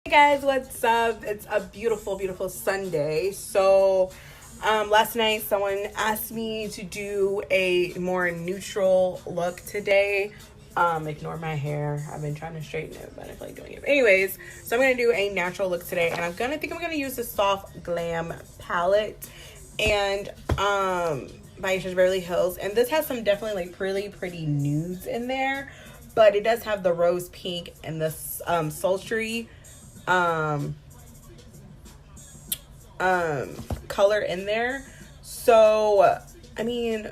Hey guys, what's up? It's a beautiful Sunday. So last night someone asked me to do a more neutral look today. Ignore my hair. I've been trying to straighten it, but I feel like doing it. Anyways, so I'm gonna do a natural look today, and I'm gonna use the Soft Glam palette and by Beverly Hills. And this has some definitely like really pretty nudes in there, but it does have the rose pink and the sultry color in there. So I mean,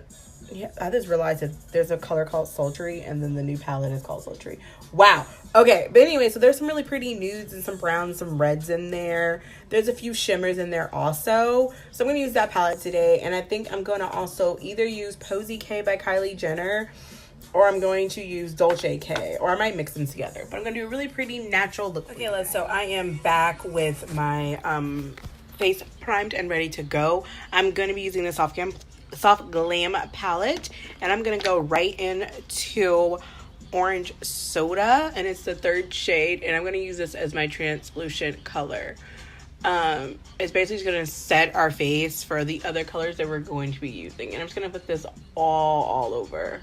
yeah, I just realized that there's a color called sultry, and then the new palette is called sultry. Wow. Okay, but anyway, so there's some really pretty nudes and some browns, some reds in there. There's a few shimmers in there also. So I'm gonna use that palette today, and I think I'm gonna also either use Posy K by Kylie Jenner, or I'm going to use Dolce K, or I might mix them together. But I'm going to do a really pretty natural look. Okay, so I am back with my face primed and ready to go. I'm going to be using the Soft Glam palette, and I'm going to go right into Orange Soda, and it's the third shade, and I'm going to use this as my translucent color. It's basically just going to set our face for the other colors that we're going to be using, and I'm just going to put this all over.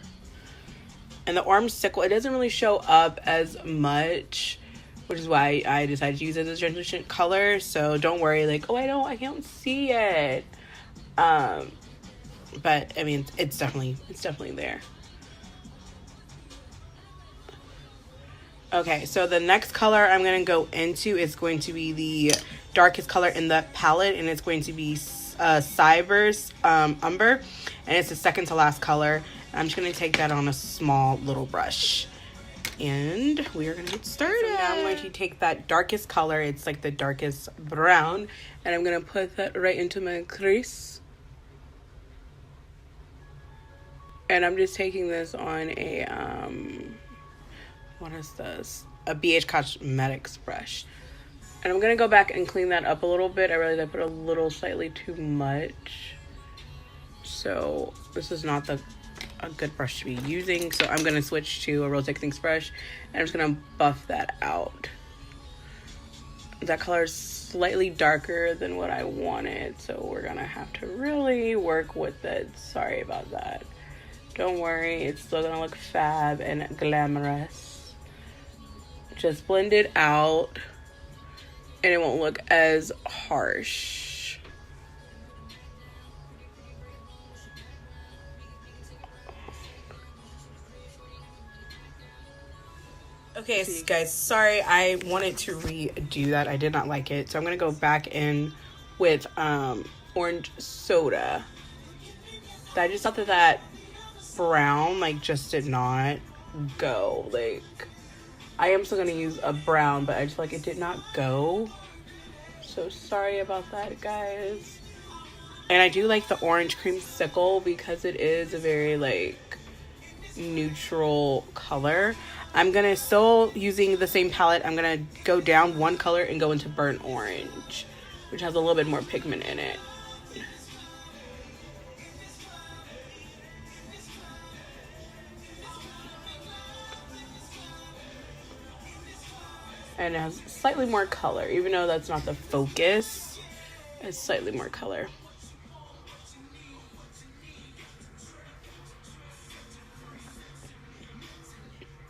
And the orange sickle, it doesn't really show up as much, which is why I decided to use it as a translucent color. So don't worry, like, oh, I can't see it. But I mean, it's definitely there. Okay, so the next color I'm going to go into is going to be the darkest color in the palette, and it's going to be Cyber's Umber, and it's the second to last color. I'm just going to take that on a small little brush, and we are going to get started. So now I'm going to take that darkest color, it's like the darkest brown, and I'm going to put that right into my crease. And I'm just taking this on a, what is this? A BH Cosmetics brush. And I'm going to go back and clean that up a little bit. I realized I put a little slightly too much. So this is not a good brush to be using. So I'm going to switch to a Rose Techniques brush. And I'm just going to buff that out. That color is slightly darker than what I wanted. So we're going to have to really work with it. Sorry about that. Don't worry. It's still going to look fab and glamorous. Just blend it out, and it won't look as harsh. Okay, so guys, sorry, I wanted to redo that. I did not like it. So I'm going to go back in with Orange Soda. I just thought that brown, like, just did not go. Like, I am still going to use a brown, but I just feel like it did not go. So sorry about that, guys. And I do like the orange creamsicle because it is a very, like, neutral color. I'm going to still using the same palette. I'm going to go down one color and go into burnt orange, which has a little bit more pigment in it. And it has slightly more color, even though that's not the focus. It's slightly more color.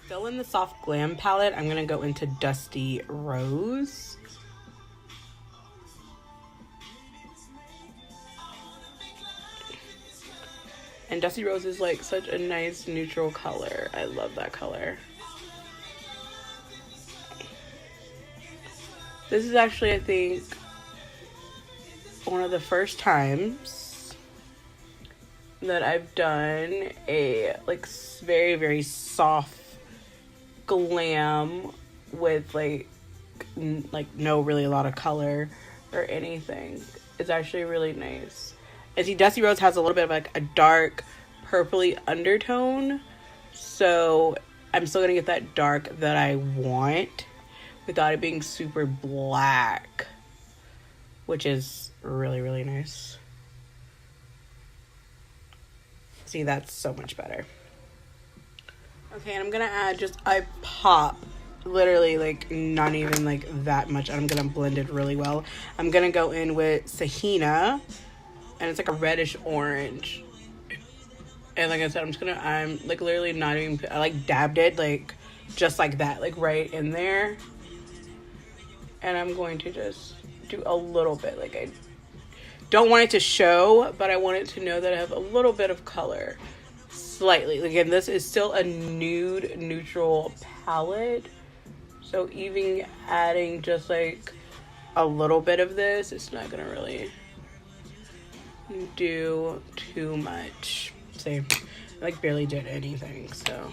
Still in the Soft Glam palette, I'm gonna go into Dusty Rose. And Dusty Rose is like such a nice neutral color. I love that color. This is actually, I think, one of the first times that I've done a like very soft glam with like no really a lot of color or anything. It's actually really nice. And see, Dusty Rose has a little bit of like a dark purpley undertone, so I'm still gonna get that dark that I want without it being super black, which is really nice. See, that's so much better. Okay, and I'm gonna add just a pop literally like not even like that much. I'm gonna blend it really well. I'm gonna go in with Sahina, and it's like a reddish orange. And like I said, I'm like literally not even, I like dabbed it like just like that, like right in there. And I'm going to just do a little bit. Like I don't want it to show, but I want it to know that I have a little bit of color. Slightly. Again, this is still a nude neutral palette. So even adding just like a little bit of this, it's not gonna really do too much. See, I like barely did anything, so.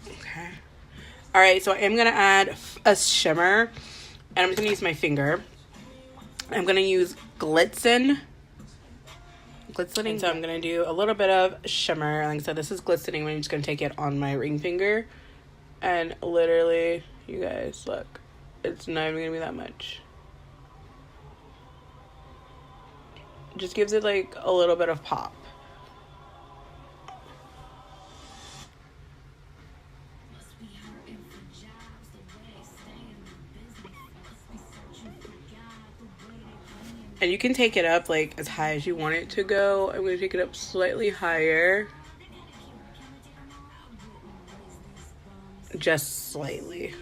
Okay. All right, so I'm gonna add a shimmer, and I'm just gonna use my finger. I'm gonna use glistening. So I'm gonna do a little bit of shimmer. Like I said, this is glistening. I'm just gonna take it on my ring finger, and literally, you guys, look, it's not even gonna be that much. Just gives it like a little bit of pop. And you can take it up like as high as you want it to go. I'm going to take it up slightly higher. Just slightly.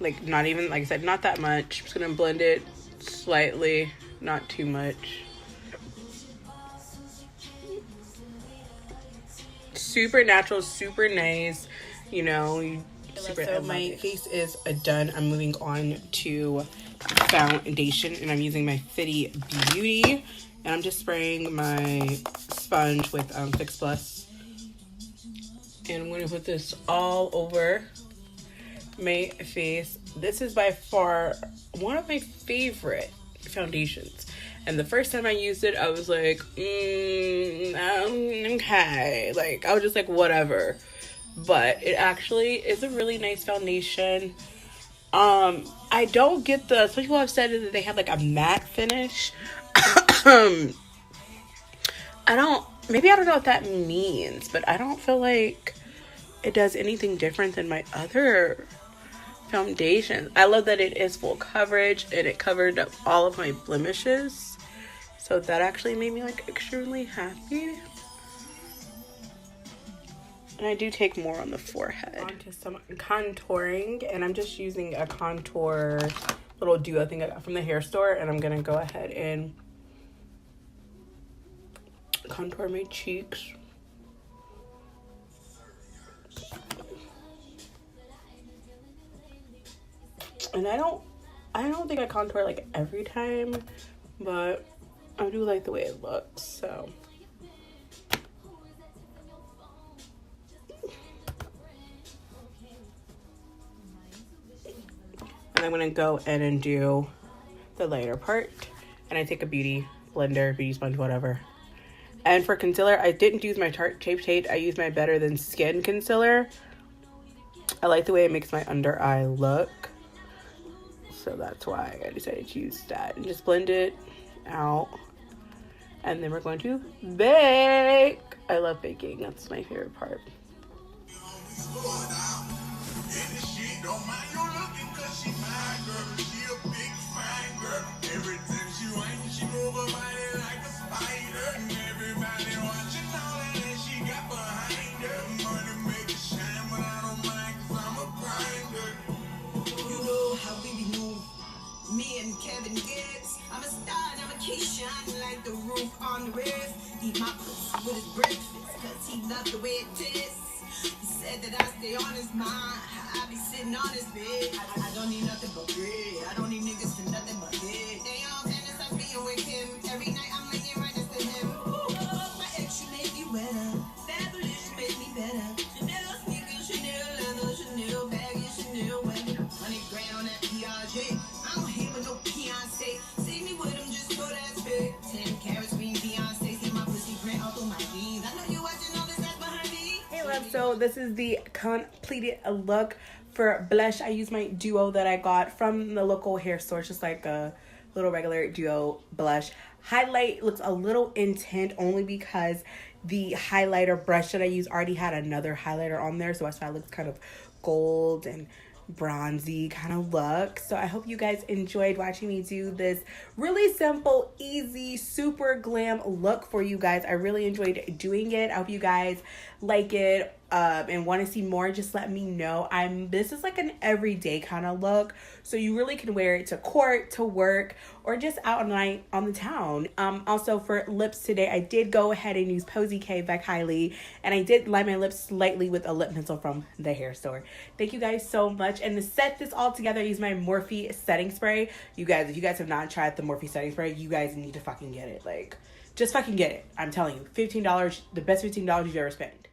Like not even, like I said, not that much. I'm just going to blend it slightly, not too much. Super natural, super nice, you know. So my face is done. I'm moving on to foundation, and I'm using my Fitty Beauty, and I'm just spraying my sponge with Fix Plus, and I'm going to put this all over my face. This is by far one of my favorite foundations. And the first time I used it, I was like, okay. Like, I was just like, whatever. But it actually is a really nice foundation. I don't get some people have said that they have like a matte finish. Maybe I don't know what that means, but I don't feel like it does anything different than my other foundations. I love that it is full coverage and it covered up all of my blemishes. So that actually made me like extremely happy. And I do take more on the forehead. On to some contouring, and I'm just using a contour little duo thing I got from the hair store, and I'm gonna go ahead and contour my cheeks. And I don't think I contour like every time, but I do like the way it looks, so. And I'm gonna go in and do the lighter part, and I take a beauty blender, beauty sponge, whatever. And for concealer, I didn't use my Tarte Shape Tape. I used my Better Than Skin concealer. I like the way it makes my under eye look, so that's why I decided to use that and just blend it out. And then we're going to bake. I love baking. That's my favorite part. I'm a star and I'm a key shining like the roof on the roof. Eat my pussy with his breakfast, cause he loved the way it tastes. He said that I stay on his mind, I be sitting on his bed. I don't need nothing but bread, I don't need niggas for nothing but head. They all fantasize being with him, every night I'm laying right next to him. My ex, you make me wetter, fabulous, you make me better. Chanel sneakers, Chanel leather, Chanel baggy, Chanel weather. 100 grand on that PRJ, I don't hate with no Beyonce. See me with him just for that spit. 10 carats green Beyonce. See my pussy print all through my jeans. I know you watching all this ass behind me. Hey love, so this is the completed look for blush. I use my duo that I got from the local hair store. It's just like a little regular duo blush. Highlight looks a little intent only because the highlighter brush that I use already had another highlighter on there, so that's why it looks kind of gold and bronzy kind of look. So I hope you guys enjoyed watching me do this really simple, easy, super glam look for you guys. I really enjoyed doing it. I hope you guys like it and want to see more. Just let me know. This is like an everyday kind of look, so you really can wear it to court, to work, or just out night on the town. Also for lips today, I did go ahead and use Posy K by Kylie, and I did line my lips slightly with a lip pencil from the hair store. Thank you guys so much. And to set this all together, I use my Morphe setting spray. You guys, if you guys have not tried the Morphe setting spray, you guys need to fucking get it. Like, just fucking get it. I'm telling you, $15, the best $15 you've ever spent.